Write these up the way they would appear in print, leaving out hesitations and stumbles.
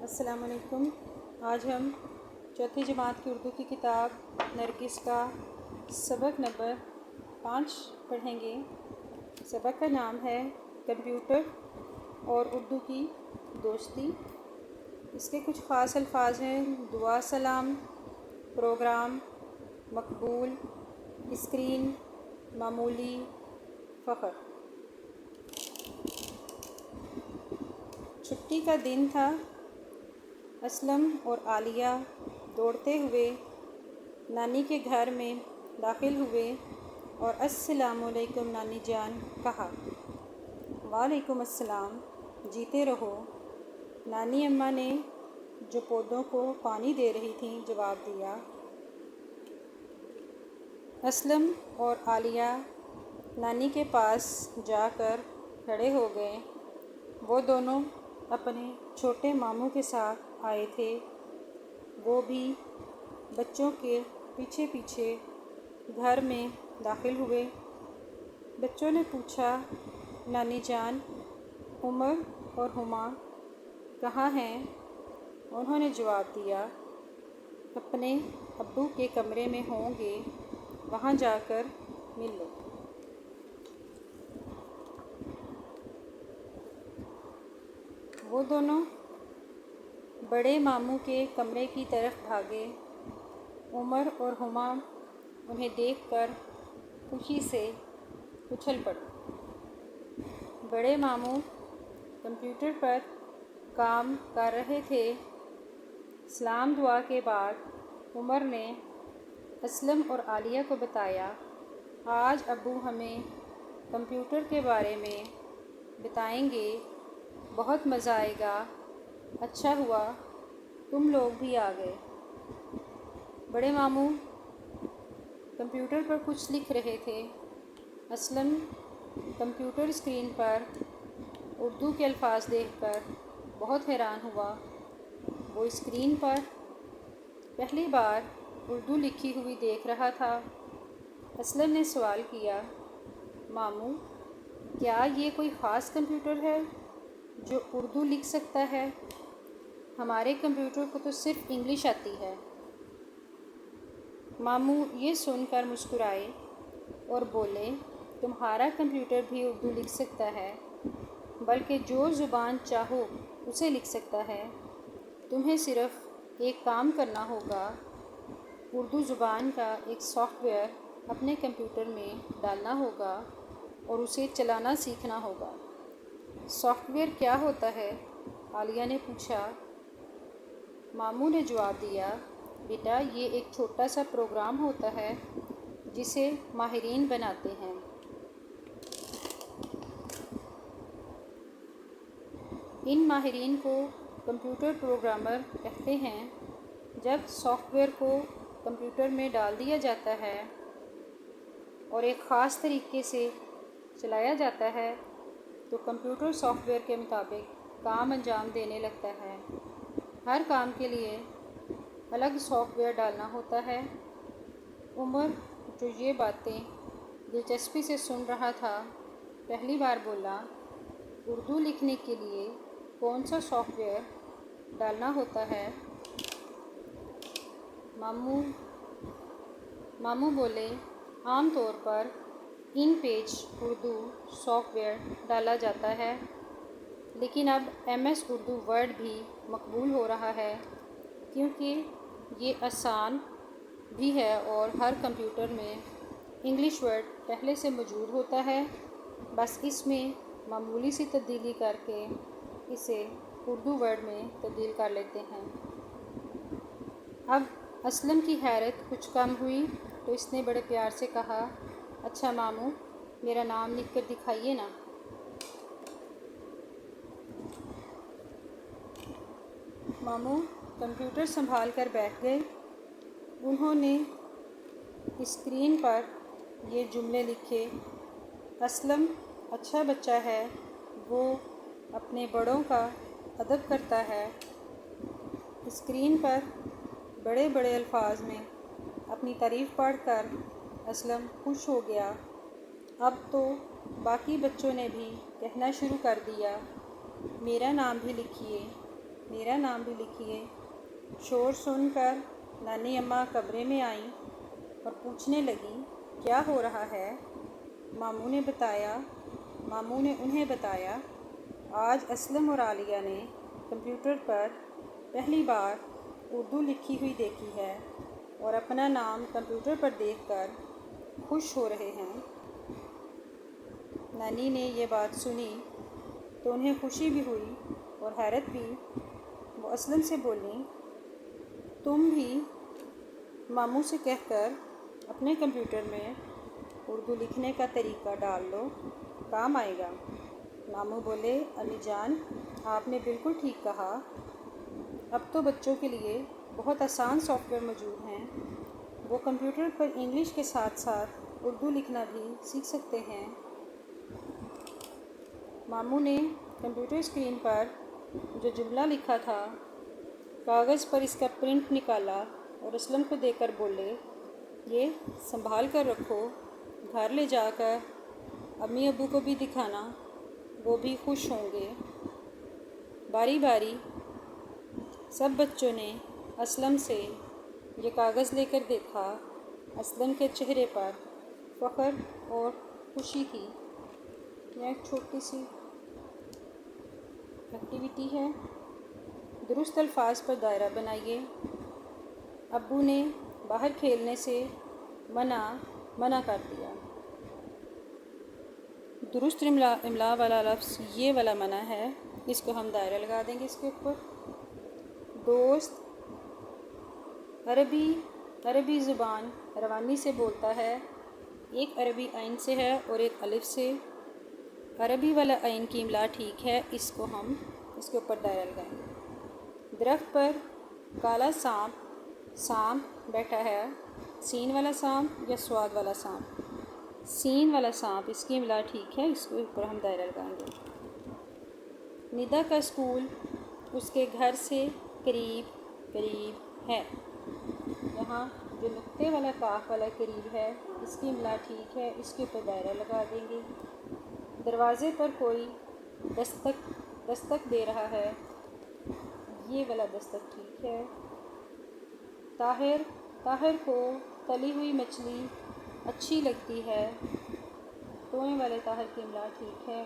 السلام علیکم۔ آج ہم چوتھی جماعت کی اردو کی کتاب نرگس کا سبق نمبر 5 پڑھیں گے۔ سبق کا نام ہے کمپیوٹر اور اردو کی دوستی۔ اس کے کچھ خاص الفاظ ہیں: دعا سلام، پروگرام، مقبول، اسکرین، معمولی، فخر۔ چھٹی کا دن تھا۔ اسلم اور عالیہ دوڑتے ہوئے نانی کے گھر میں داخل ہوئے اور السلام علیکم نانی جان کہا۔ وعلیکم السلام، جیتے رہو، نانی اماں نے جو پودوں کو پانی دے رہی تھیں جواب دیا۔ اسلم اور عالیہ نانی کے پاس جا کر کھڑے ہو گئے۔ وہ دونوں اپنے چھوٹے ماموں کے ساتھ آئے تھے۔ وہ بھی بچوں کے پیچھے پیچھے گھر میں داخل ہوئے۔ بچوں نے پوچھا، نانی جان، عمر اور ہما کہاں ہیں؟ انہوں نے جواب دیا، اپنے ابو کے کمرے میں ہوں گے، وہاں جا کر مل لو۔ وہ دونوں بڑے ماموں کے کمرے کی طرف بھاگے۔ عمر اور ہما انہیں دیکھ کر خوشی سے اچھل پڑے۔ بڑے ماموں کمپیوٹر پر کام کر رہے تھے۔ سلام دعا کے بعد عمر نے اسلم اور عالیہ کو بتایا، آج ابو ہمیں کمپیوٹر کے بارے میں بتائیں گے، بہت مزہ آئے گا۔ اچھا ہوا تم لوگ بھی آ گئے۔ بڑے ماموں کمپیوٹر پر کچھ لکھ رہے تھے۔ اسلم کمپیوٹر اسکرین پر اردو کے الفاظ دیکھ کر بہت حیران ہوا۔ وہ اسکرین پر پہلی بار اردو لکھی ہوئی دیکھ رہا تھا۔ اسلم نے سوال کیا، ماموں، کیا یہ کوئی خاص کمپیوٹر ہے جو اردو لکھ سکتا ہے؟ ہمارے کمپیوٹر کو تو صرف انگلش آتی ہے۔ ماموں یہ سن کر مسکرائے اور بولے، تمہارا کمپیوٹر بھی اردو لکھ سکتا ہے، بلکہ جو زبان چاہو اسے لکھ سکتا ہے۔ تمہیں صرف ایک کام کرنا ہوگا، اردو زبان کا ایک سافٹ ویئر اپنے کمپیوٹر میں ڈالنا ہوگا اور اسے چلانا سیکھنا ہوگا۔ سافٹ ویئر کیا ہوتا ہے؟ عالیہ نے پوچھا۔ ماموں نے جواب دیا، بیٹا، یہ ایک چھوٹا سا پروگرام ہوتا ہے جسے ماہرین بناتے ہیں۔ ان ماہرین کو کمپیوٹر پروگرامر کہتے ہیں۔ جب سافٹ ویئر کو کمپیوٹر میں ڈال دیا جاتا ہے اور ایک خاص طریقے سے چلایا جاتا ہے تو کمپیوٹر سافٹ ویئر کے مطابق کام انجام دینے لگتا ہے۔ ہر کام کے لیے الگ سافٹ ویئر ڈالنا ہوتا ہے۔ عمر، جو یہ باتیں دلچسپی سے سن رہا تھا، پہلی بار بولا، اردو لکھنے کے لیے کون سا سافٹ ویئر ڈالنا ہوتا ہے؟ ماموں بولے، عام طور پر ان پیج اردو سافٹ ویئر ڈالا جاتا ہے، لیکن اب MS اردو ورڈ بھی مقبول ہو رہا ہے کیونکہ یہ آسان بھی ہے اور ہر کمپیوٹر میں انگلش ورڈ پہلے سے موجود ہوتا ہے، بس اس میں معمولی سی تبدیلی کر کے اسے اردو ورڈ میں تبدیل کر لیتے ہیں۔ اب اسلم کی حیرت کچھ کم ہوئی تو اس نے بڑے پیار سے کہا، اچھا ماموں، میرا نام لکھ کر دکھائیے نا۔ ماموں کمپیوٹر سنبھال کر بیٹھ گئے۔ انہوں نے اسکرین پر یہ جملے لکھے، اسلم اچھا بچہ ہے، وہ اپنے بڑوں کا ادب کرتا ہے۔ اسکرین پر بڑے بڑے الفاظ میں اپنی تعریف پڑھ کر اسلم خوش ہو گیا۔ اب تو باقی بچوں نے بھی کہنا شروع کر دیا، میرا نام بھی لکھیے، میرا نام بھی لکھیے۔ شور سن کر نانی اماں کمرے میں آئیں اور پوچھنے لگیں کیا ہو رہا ہے۔ ماموں نے انہیں بتایا آج اسلم اور عالیہ نے کمپیوٹر پر پہلی بار اردو لکھی ہوئی دیکھی ہے اور اپنا نام کمپیوٹر پر دیکھ کر خوش ہو رہے ہیں۔ نانی نے یہ بات سنی تو انہیں خوشی بھی ہوئی اور حیرت بھی۔ وہ اسلم سے بولیں تم بھی ماموں سے کہہ کر اپنے کمپیوٹر میں اردو لکھنے کا طریقہ ڈال لو، کام آئے گا۔ ماموں بولے امی جان آپ نے بالکل ٹھیک کہا، اب تو بچوں کے لیے بہت آسان سافٹ ویئر موجود ہیں، وہ کمپیوٹر پر انگلش کے ساتھ ساتھ اردو لکھنا بھی سیکھ سکتے ہیں۔ ماموں نے کمپیوٹر اسکرین پر جو جملہ لکھا تھا کاغذ پر اس کا پرنٹ نکالا اور اسلم کو دے کر بولے یہ سنبھال کر رکھو، گھر لے جا کر امی ابو کو بھی دکھانا، وہ بھی خوش ہوں گے۔ باری باری سب بچوں نے اسلم سے یہ کاغذ لے کر دیکھا۔ اسلم کے چہرے پر فخر اور خوشی تھی۔ یہ ایک چھوٹی سی ایکٹیویٹی ہے۔ درست الفاظ پر دائرہ بنائیے۔ ابو نے باہر کھیلنے سے منع کر دیا۔ درست املا والا لفظ یہ والا منع ہے، اس کو ہم دائرہ لگا دیں گے اس کے اوپر۔ دوست عربی زبان روانی سے بولتا ہے، ایک عربی عین سے ہے اور ایک الف سے۔ عربی والا عین کی املا ٹھیک ہے، اس کو ہم اس کے اوپر دائرہ لگائیں گے۔ درخت پر کالا سانپ بیٹھا ہے، سین والا سانپ یا سواد والا سانپ؟ سین والا سانپ، اس کی املا ٹھیک ہے، اس کے اوپر ہم دائرہ لگائیں گے۔ ندا کا اسکول اس کے گھر سے قریب ہے، یہاں جو نقطے والا کاف والا قریب ہے اس کی املا ٹھیک ہے، اس کے اوپر دائرہ لگا دیں گے۔ دروازے پر کوئی دستک دے رہا ہے، یہ والا دستک ٹھیک ہے۔ طاہر کو تلی ہوئی مچھلی اچھی لگتی ہے، توئیں والے طاہر کی املا ٹھیک ہے۔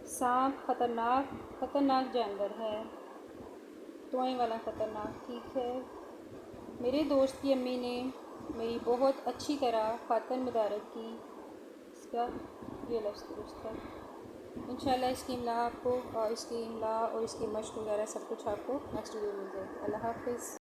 سانپ خطرناک جانور ہے، توئیں والا خطرناک ٹھیک ہے۔ میرے دوست کی امی نے میری بہت اچھی طرح خاطر مدارت کی، اس کا یہ لفظ درست ہے۔ انشاءاللہ اس کی املا آپ کو اور اس کی املا اور اس کی مشق وغیرہ سب کچھ آپ کو نیکسٹ ویڈیو میں مل جائے گی۔ اللہ حافظ۔